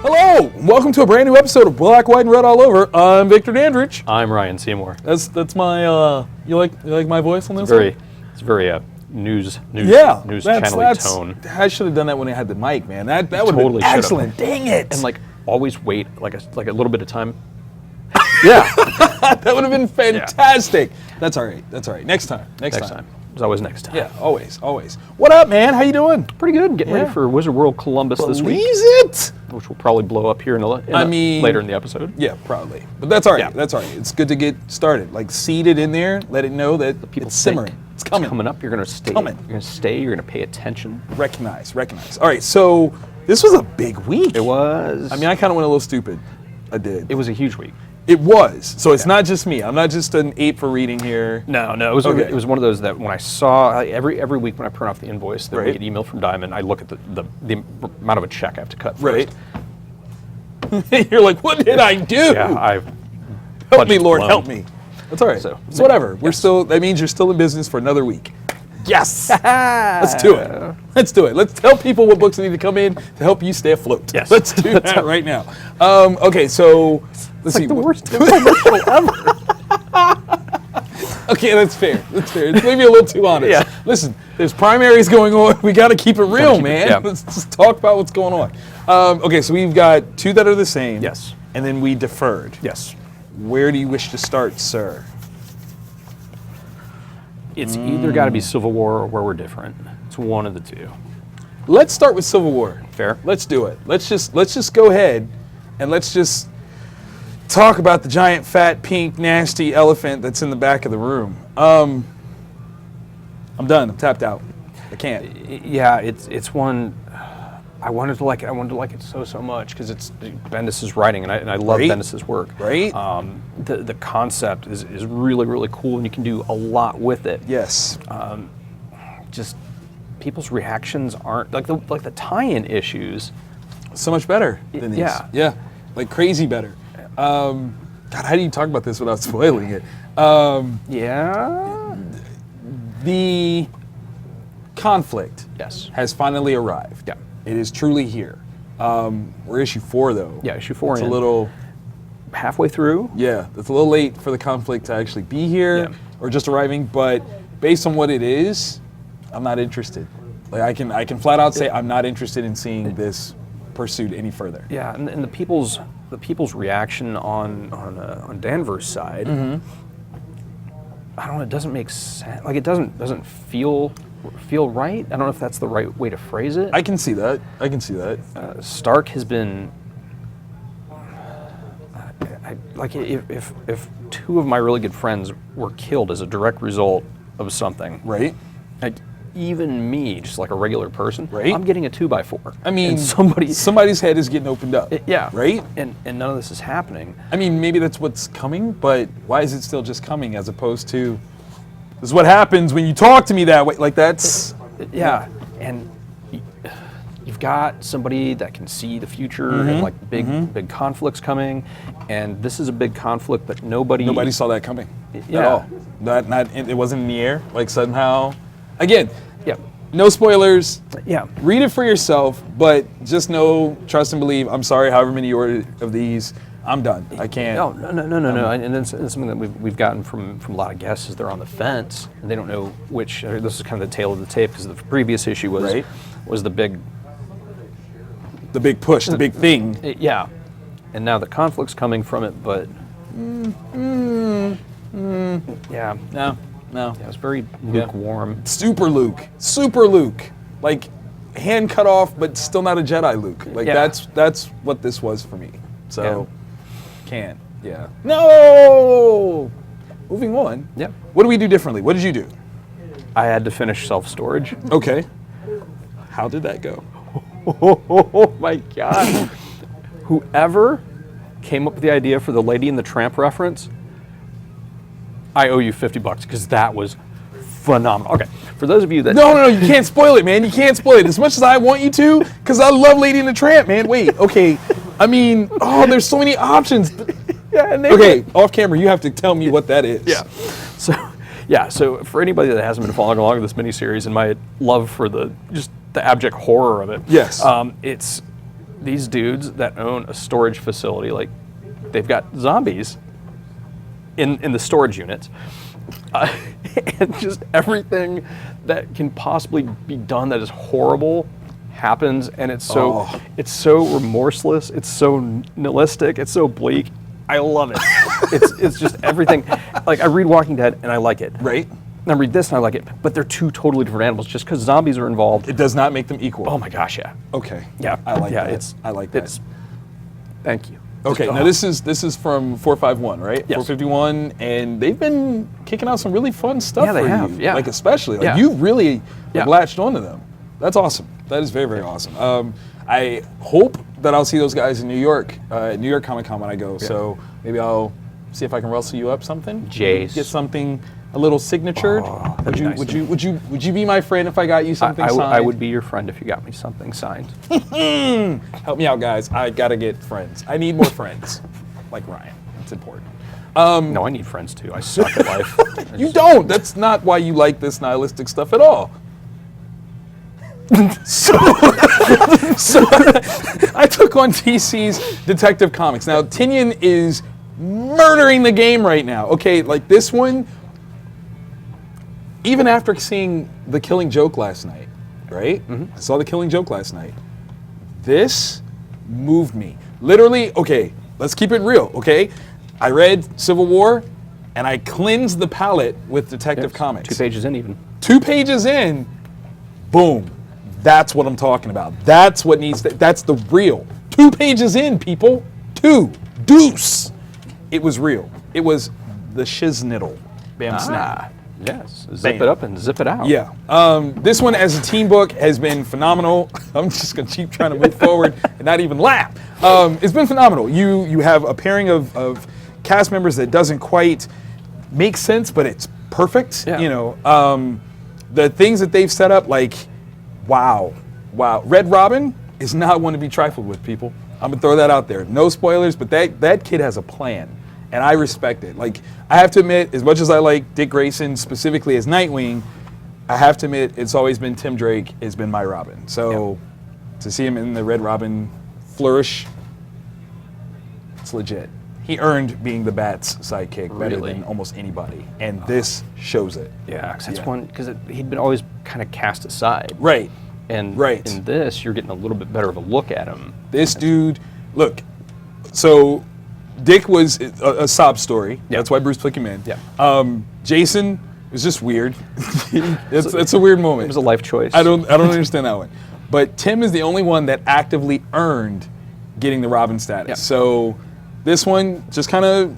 Hello, welcome to a brand new episode of Black, White, and Red All Over. I'm Victor Dandridge. I'm Ryan Seymore. That's my you like my voice on this? It's very news channel tone. I should have done that when I had the mic, man. That would have Totally been excellent. Dang it! And always wait like a little bit of time. Yeah, that would have been fantastic. Yeah. That's all right. Next time. Next time. There's always next time. Yeah, always. What up, man? How you doing? Pretty good. Getting ready for Wizard World Columbus this week. It? Which will probably blow up here later in the episode. Yeah, probably. But that's all right. Yeah. That's all right. It's good to get started. Seed it in there. Let it know that the people simmering. It's coming. It's coming up. You're going to stay. You're going to stay. You're going to pay attention. Recognize. All right. So this was a big week. It was. I mean, I kind of went a little stupid. I did. It was a huge week. It was. So it's not just me. I'm not just an ape for reading here. No. It was one of those that when I saw every week when I print off the invoice that we get emailed from Diamond, I look at the amount of a check I have to cut first. Right. You're like, what did I do? Yeah, help me, Lord, help me. That's all right. So whatever. That means you're still in business for another week. Yes. Let's do it. Let's tell people what books need to come in to help you stay afloat. Yes. Let's do that right now. Okay, so let's see. The worst commercial ever. Okay, that's fair. It's maybe a little too honest. Yeah. Listen, there's primaries going on. We got to keep it real, man. Let's just talk about what's going on. Okay, so we've got two that are the same. Yes. And then we deferred. Yes. Where do you wish to start, sir? It's either got to be Civil War or Where We're Different. It's one of the two. Let's start with Civil War. Fair. Let's do it. Let's just go ahead and let's just talk about the giant, fat, pink, nasty elephant that's in the back of the room. I'm done. I'm tapped out. I can't. Yeah, it's one. I wanted to like it. I wanted to like it so much because it's Bendis's writing, and I love Bendis's work. Right. The concept is really cool, and you can do a lot with it. Yes. Just people's reactions aren't like the tie-in issues. So much better than these. Yeah. Like crazy better. God, how do you talk about this without spoiling it? The conflict has finally arrived. Yeah. It is truly here. We're issue 4, though. Yeah, issue 4. It's a little halfway through. Yeah, it's a little late for the conflict to actually be here or just arriving. But based on what it is, I'm not interested. I can flat out say I'm not interested in seeing this pursued any further. Yeah, and the people's reaction on Danvers' side, I don't know. It doesn't make sense. It doesn't feel right. I don't know if that's the right way to phrase it. I can see that. Stark has been if two of my really good friends were killed as a direct result of something, right? Even me, just like a regular person, right? I'm getting a 2x4. I mean, and somebody's head is getting opened up. Yeah. Right? And none of this is happening. I mean, maybe that's what's coming, but why is it still just coming as opposed to, this is what happens when you talk to me that way? That's... Yeah. And you've got somebody that can see the future and big conflicts coming, and this is a big conflict that nobody saw that coming at all. It wasn't in the air, somehow. Again, no spoilers. Yeah. Read it for yourself, but just know, trust and believe. I'm sorry, however many you ordered of these, I'm done. I can't. No. And then something that we've gotten from a lot of guests is they're on the fence and they don't know which. This is kind of the tail of the tape because the previous issue was the big push, the big thing. Yeah. And now the conflict's coming from it, but yeah. No. Yeah, it's very lukewarm. Super Luke. Hand cut off, but still not a Jedi Luke. That's what this was for me. So, can't. Yeah. No! Moving on. Yeah. What do we do differently? What did you do? I had to finish self-storage. Okay. How did that go? Oh my God. Whoever came up with the idea for the Lady and the Tramp reference, I owe you $50 because that was phenomenal. Okay, for those of you that... No, you can't spoil it, man. You can't spoil it as much as I want you to because I love Lady and the Tramp, man. Wait, okay. I mean, there's so many options. Okay, off camera, you have to tell me what that is. Yeah. So for anybody that hasn't been following along with this miniseries and my love for the abject horror of it, yes, these dudes that own a storage facility, like they've got zombies in the storage units, and just everything that can possibly be done that is horrible happens, and it's so remorseless, it's so nihilistic, it's so bleak. I love it. it's just everything. Like, I read Walking Dead and I like it. Right. And I read this and I like it, but they're two totally different animals. Just because zombies are involved, It does not make them equal. oh my gosh, yeah. Okay. Yeah. I like Yeah, that. I like that. It's, thank you. Okay, Just, now this is from 451, right? Yes. 451, and they've been kicking out some really fun stuff Yeah, they for have, you. yeah. Like, especially, like, Yeah. you really Yeah. latched onto them. That's awesome. That is very, very awesome. I hope that I'll see those guys in New York Comic Con when I go. So maybe I'll see if I can rustle you up something. Jace. Get something a little signatured. that'd be nice. Would you be my friend if I got you something signed? I would be your friend if you got me something signed. Help me out, guys. I gotta get friends. I need more friends, like Ryan. It's important. No, I need friends too. I suck at life. You don't. That's not why you like this nihilistic stuff at all. so I took on TC's Detective Comics. Now, Tinian is murdering the game right now. Okay, like this one, even after seeing The Killing Joke last night, right? I saw The Killing Joke last night. This moved me. Literally, okay, let's keep it real, okay? I read Civil War, and I cleansed the palette with Detective Comics. 2 pages in even. 2 pages in, boom. That's what I'm talking about. That's what needs to, that's the real. 2 pages in, people. 2. Deuce. It was real. It was the shiznittle. Bam snap. Yes. Zip Bam. it up and zip it out. Yeah. This one as a team book has been phenomenal. I'm just going to keep trying to move forward and not even laugh. It's been phenomenal. You have a pairing of cast members that doesn't quite make sense, but it's perfect. Yeah. You know, the things that they've set up, like, wow. Red Robin is not one to be trifled with, people. I'm going to throw that out there. No spoilers, but that kid has a plan, and I respect it. Like, I have to admit, as much as I like Dick Grayson specifically as Nightwing, I have to admit it's always been Tim Drake has been my Robin. So to see him in the Red Robin flourish, it's legit. He earned being the Bat's sidekick better Really? than almost anybody, and this shows it. Yeah, because that's one, because he'd been always kind of cast aside. Right. And Right. in this, you're getting a little bit better of a look at him. This dude, look, so Dick was a sob story. Yeah. That's why Bruce took him in. Yeah. Jason was just weird. it's a weird moment. It was a life choice. I don't understand that one. But Tim is the only one that actively earned getting the Robin status. Yeah. So this one just kind of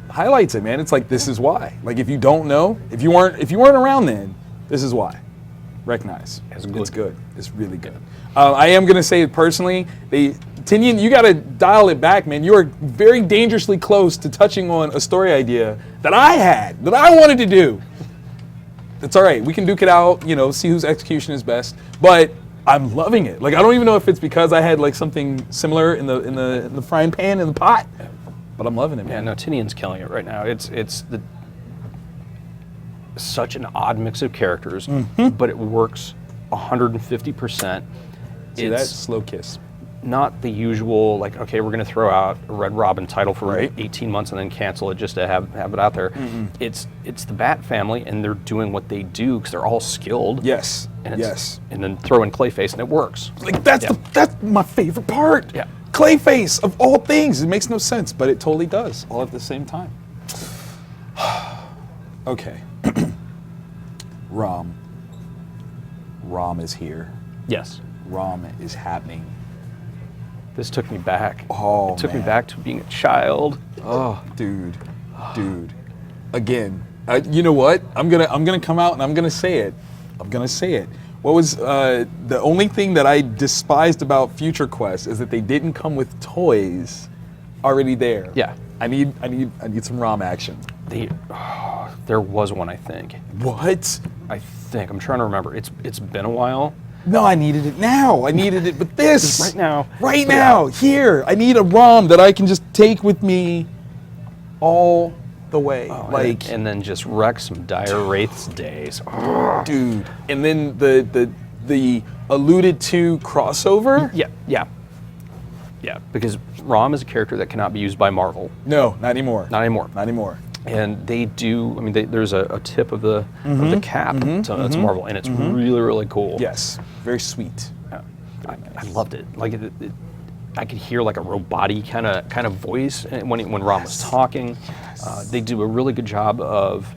highlights it, man. It's like, this is why. Like, if you don't know, if you weren't around then, this is why. Recognize. It's good. It's good. It's really good. I am going to say personally, Tinian, you got to dial it back, man. You are very dangerously close to touching on a story idea that I had, that I wanted to do. It's all right. We can duke it out, you know, see whose execution is best. But I'm loving it. Like, I don't even know if it's because I had like something similar in the frying pan in the pot, but I'm loving it, Yeah, man. no, Tinian's killing it right now. It's such an odd mix of characters, but it works 150%. See that? Slow kiss. Not the usual, like, okay, we're going to throw out a Red Robin title for Right. 18 months and then cancel it just to have it out there. It's the Bat family, and they're doing what they do because they're all skilled. Yes. And Yes. And then throw in Clayface, and it works. Like, that's my favorite part. Yeah. Clayface of all things. It makes no sense, but it totally does, all at the same time. Okay. ROM. ROM is here. Yes. ROM is happening. This took me back. Oh, it took me man. back to being a child. Oh, dude. Again, you know what? I'm gonna come out and I'm gonna say it. What was the only thing that I despised about Future Quest is that they didn't come with toys already there. Yeah. I need some ROM action. There was one, I think. What? I'm trying to remember. It's been a while. No, I needed it now. I needed it, but this Right now. Right Put it now, out. here. I need a ROM that I can just take with me all the way. And then just wreck some Dire Wraith's days. Oh. Dude. And then the alluded to crossover. Yeah. Yeah, because ROM is a character that cannot be used by Marvel. No, not anymore. Not anymore. Not anymore. And they do. I mean, there's a tip of the cap to Marvel, and it's really, really cool. Yes, very sweet. I loved it. Like I could hear like a robot-y kind of voice when ROM was talking. They do a really good job of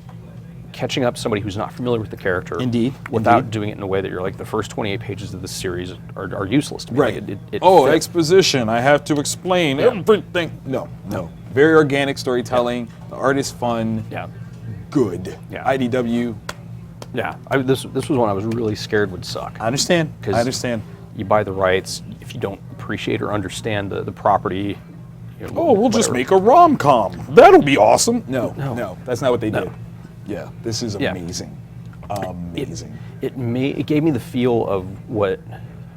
catching up somebody who's not familiar with the character. Indeed. Without doing it in a way that you're like, the first 28 pages of this series are useless to me. Right. Like it oh, fits. exposition. I have to explain everything. No. Very organic storytelling. The art is fun. Yeah. Good. Yeah. IDW. Yeah. This was one I was really scared would suck. I understand. You buy the rights. If you don't appreciate or understand the property, we'll just make a rom-com. That'll be awesome. No, that's not what they did. Yeah, this is amazing. Amazing. It gave me the feel of what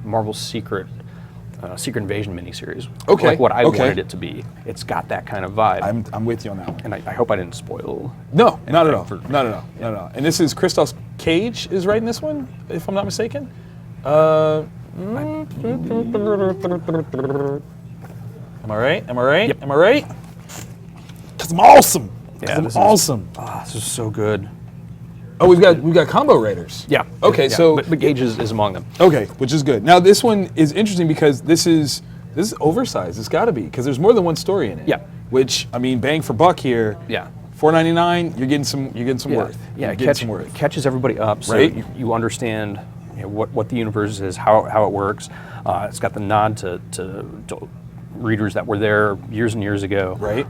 Marvel's Secret Invasion miniseries. Okay. Like what I wanted it to be. It's got that kind of vibe. I'm with you on that one. And I hope I didn't spoil. No, not at all. Not at all. And this is Christoph Cage is writing this one, if I'm not mistaken. Am I right? Yep. Am I right? Because I'm awesome. Yeah, I'm awesome. This is so good. Oh, we've got combo writers. Yeah. Okay, yeah. so but Gage is among them. Okay, which is good. Now this one is interesting because this is oversized. It's got to be because there's more than one story in it. Yeah. Which I mean, bang for buck here. Yeah. $4.99. You're getting some worth. Yeah. You're getting some worth. It catches everybody up, so Right. you understand what the universe is, how it works. It's got the nod to readers that were there years and years ago. Right.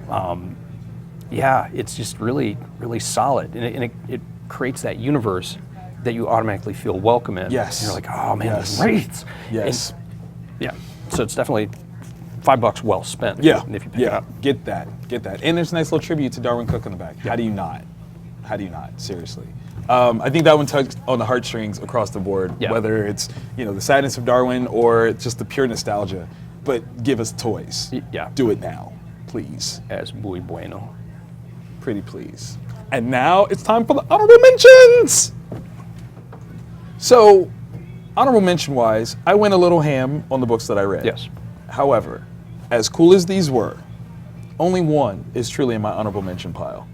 Yeah, it's just really, really solid, and it creates that universe that you automatically feel welcome in. Yes. And you're like, oh man, Yes. this is great. Yes. And, yeah. So it's definitely $5 well spent. Yeah. If you pick it up. Get that. And there's a nice little tribute to Darwin Cook in the back. How do you not? Seriously. I think that one tugs on the heartstrings across the board. Yeah. Whether it's the sadness of Darwin or just the pure nostalgia. But give us toys. Yeah. Do it now, please. As muy bueno. Pretty please. And now it's time for the honorable mentions. So, honorable mention wise, I went a little ham on the books that I read. Yes. However, as cool as these were, only one is truly in my honorable mention pile.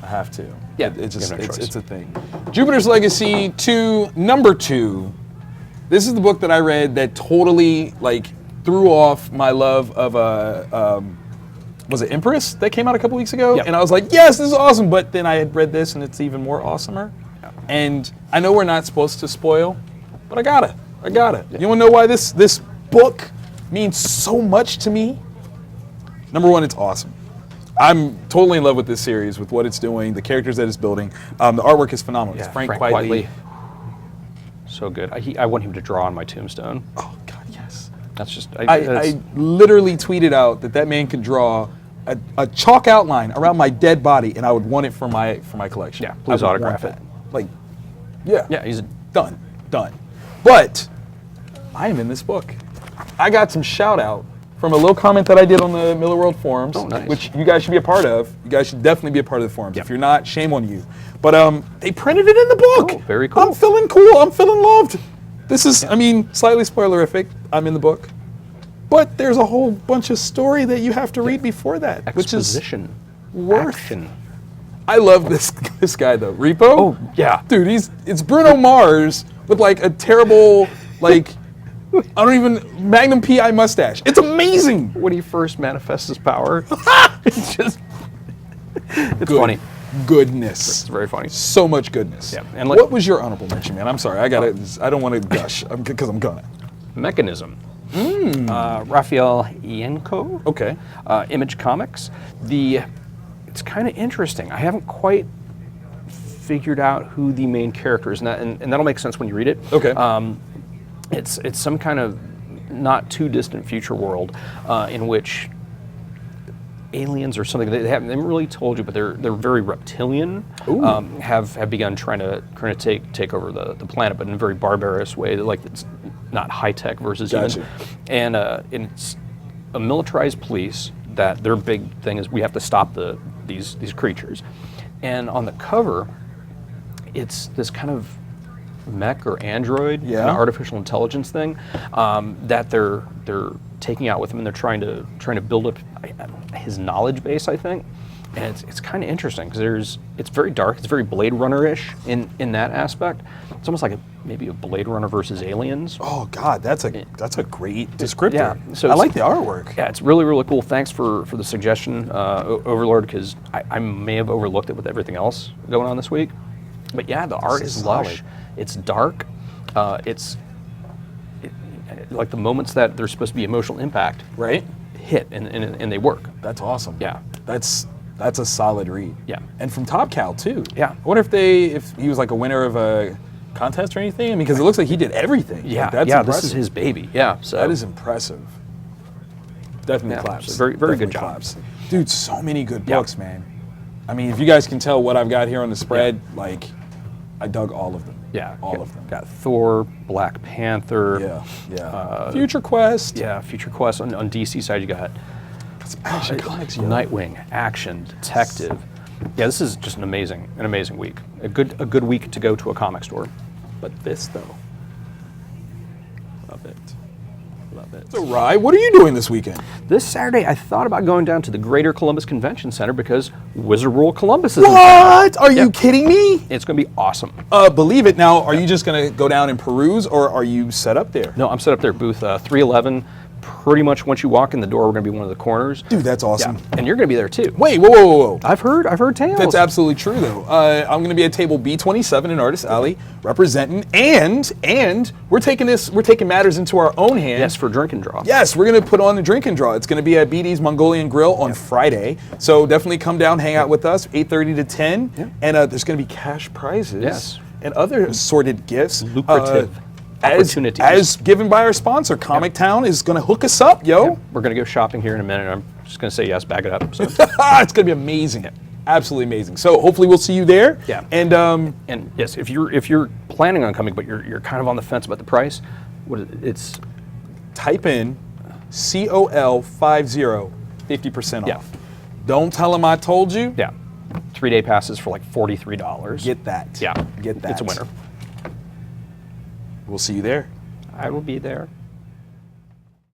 I have to. Yeah, It's just you have no choice. it's a thing. Jupiter's Legacy 2, number 2. This is the book that I read that totally threw off my love of was it Empress that came out a couple weeks ago? Yep. And I was like, yes, this is awesome. But then I had read this and it's even more awesomer. Yeah. And I know we're not supposed to spoil, but I gotta. Yeah. You wanna know why this book means so much to me? Number one, it's awesome. I'm totally in love with this series, with what it's doing, the characters that it's building. The artwork is phenomenal. Yeah, It's Frank Whiteley. Whiteley. So good. I want him to draw on my tombstone. Oh God, yes. That's just. I literally tweeted out that man could draw a chalk outline around my dead body, and I would want it for my collection. Yeah, please I would autograph want it. that. Yeah. Yeah, he's Done. But I am in this book. I got some shout out from a little comment that I did on the Miller World forums, Oh, nice. which you guys should be a part of. You guys should definitely be a part of the forums. Yep. If you're not, shame on you. But they printed it in the book. Oh, very cool. I'm feeling cool. I'm feeling loved. This is, slightly spoilerific. I'm in the book. But there's a whole bunch of story that you have to read before that, exposition. which is worth. Action. I love this guy though, Repo. Oh, yeah. Dude, it's Bruno Mars with a terrible Magnum PI mustache. It's amazing. When he first manifests his power, it's funny. Goodness. It's very funny. So much goodness. Yeah, and what was your honorable mention, man? I'm sorry. I don't want to gush because I'm gonna. Mechanism. Raphael Ienco. Okay. Image Comics. It's kind of interesting. I haven't quite figured out who the main character is, and that'll make sense when you read it. Okay. It's some kind of not too distant future world in which aliens or something, they haven't really told you, but they're very reptilian. Have begun trying to take over the planet, but in a very barbarous way. It's not high tech versus Gotcha. human, and it's a militarized police that their big thing is we have to stop these creatures. And on the cover, it's this kind of mech or android, Yeah. kind of artificial intelligence thing, that they're taking out with him, and they're trying to build up his knowledge base, I think. And it's kind of interesting because it's very dark. It's very Blade Runner-ish in that aspect. It's almost like maybe a Blade Runner versus Aliens. Oh God, that's a great descriptor. Yeah, so I it's- like the artwork. Yeah, it's really, really cool. Thanks for the suggestion, Overlord, because I may have overlooked it with everything else going on this week. But yeah, the art is lush. solid. It's dark. Like the moments that there's supposed to be emotional impact Right? hit, and they work. That's awesome. Yeah. That's a solid read. Yeah. And from Top Cow too. Yeah. I wonder if he was like a winner of a contest or anything. I mean, because it looks like he did everything. Yeah, Like, that's yeah. impressive. This is his baby. Yeah, so That is impressive. Definitely Yeah, claps. so very good Definitely job. claps. Dude, so many good Yeah. books, man. I mean, if you guys can tell what I've got here on the spread, like, I dug all of them. yeah, All of them. Got Thor, Black Panther. Yeah. Future Quest. Yeah, Future Quest on DC side. You got Action Comics. yo. Nightwing, Action, Detective. Yeah, this is just an amazing week. A good week to go to a comic store. But this, though. Love it. Love it. So, Ry, what are you doing this weekend? This Saturday, I thought about going down to the Greater Columbus Convention Center because Wizard World Columbus is in town. What? Are you Yep. kidding me? It's going to be awesome. Believe it. Now, are you just going to go down and peruse, or are you set up there? No, I'm set up there, booth 311. Pretty much once you walk in the door, we're going to be one of the corners. Dude, that's awesome. Yeah, and you're going to be there too. Wait, whoa. I've heard tales. That's absolutely true, though. I'm going to be at table B27 in Artist Alley, representing, and we're taking matters into our own hands. Yes, for drink and draw. Yes, we're going to put on the drink and draw. It's going to be at BD's Mongolian Grill on Friday. So definitely come down, hang out with us, 8:30 to 10. Yeah. And there's going to be cash prizes. Yes. And other assorted gifts. Lucrative opportunities. As given by our sponsor, Comic Town is going to hook us up, yo. We're going to go shopping here in a minute. I'm just going to say yes, bag it up. So. It's going to be amazing. Absolutely amazing. So hopefully we'll see you there. Yeah. And And yes, if you're planning on coming, but you're kind of on the fence about the price, it's type in COL50, 50% Yeah. off. Don't tell them I told you. 3-day passes for like $43. Get that. Yeah, Get that. It's a winner. We'll see you there. I will be there.